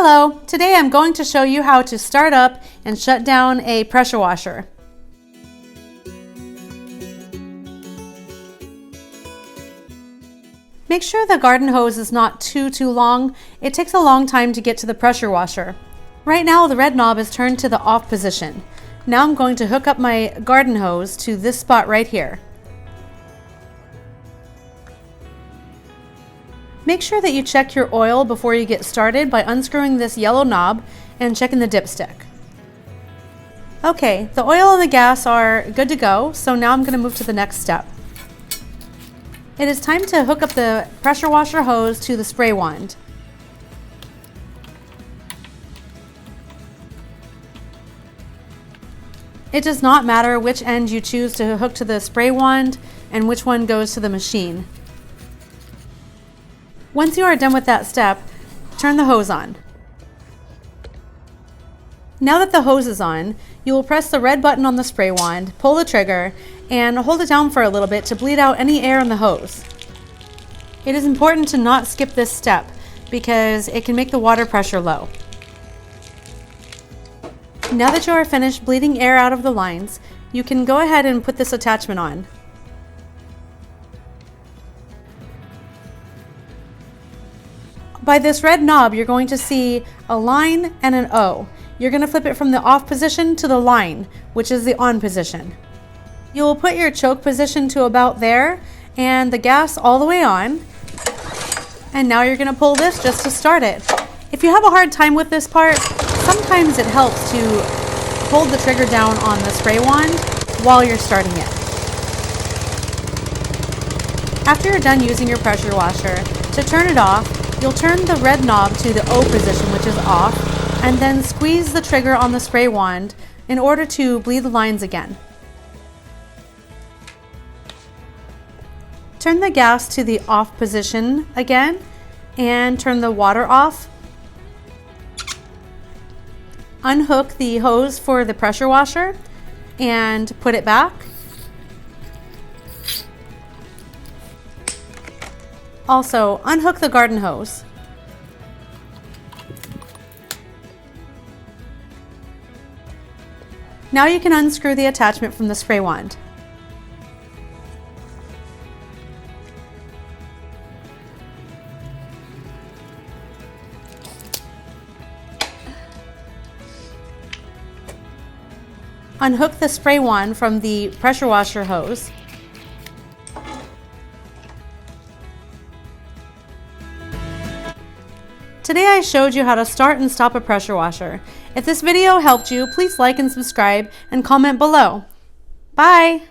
Hello, today I'm going to show you how to start up and shut down a pressure washer. Make sure the garden hose is not too long. It takes a long time to get to the pressure washer. Right now the red knob is turned to the off position. Now I'm going to hook up my garden hose to this spot right here. Make sure that you check your oil before you get started by unscrewing this yellow knob and checking the dipstick. Okay, the oil and the gas are good to go, so now I'm going to move to the next step. It is time to hook up the pressure washer hose to the spray wand. It does not matter which end you choose to hook to the spray wand and which one goes to the machine. Once you are done with that step, turn the hose on. Now that the hose is on, you will press the red button on the spray wand, pull the trigger, and hold it down for a little bit to bleed out any air in the hose. It is important to not skip this step because it can make the water pressure low. Now that you are finished bleeding air out of the lines, you can go ahead and put this attachment on. By this red knob, you're going to see a line and an O. You're going to flip it from the off position to the line, which is the on position. You will put your choke position to about there and the gas all the way on. And now you're going to pull this just to start it. If you have a hard time with this part, sometimes it helps to hold the trigger down on the spray wand while you're starting it. After you're done using your pressure washer, to turn it off, you'll turn the red knob to the O position, which is off, and then squeeze the trigger on the spray wand in order to bleed the lines again. Turn the gas to the off position again and turn the water off. Unhook the hose for the pressure washer and put it back. Also, unhook the garden hose. Now you can unscrew the attachment from the spray wand. Unhook the spray wand from the pressure washer hose. Today I showed you how to start and stop a pressure washer. If this video helped you, please like and subscribe and comment below. Bye!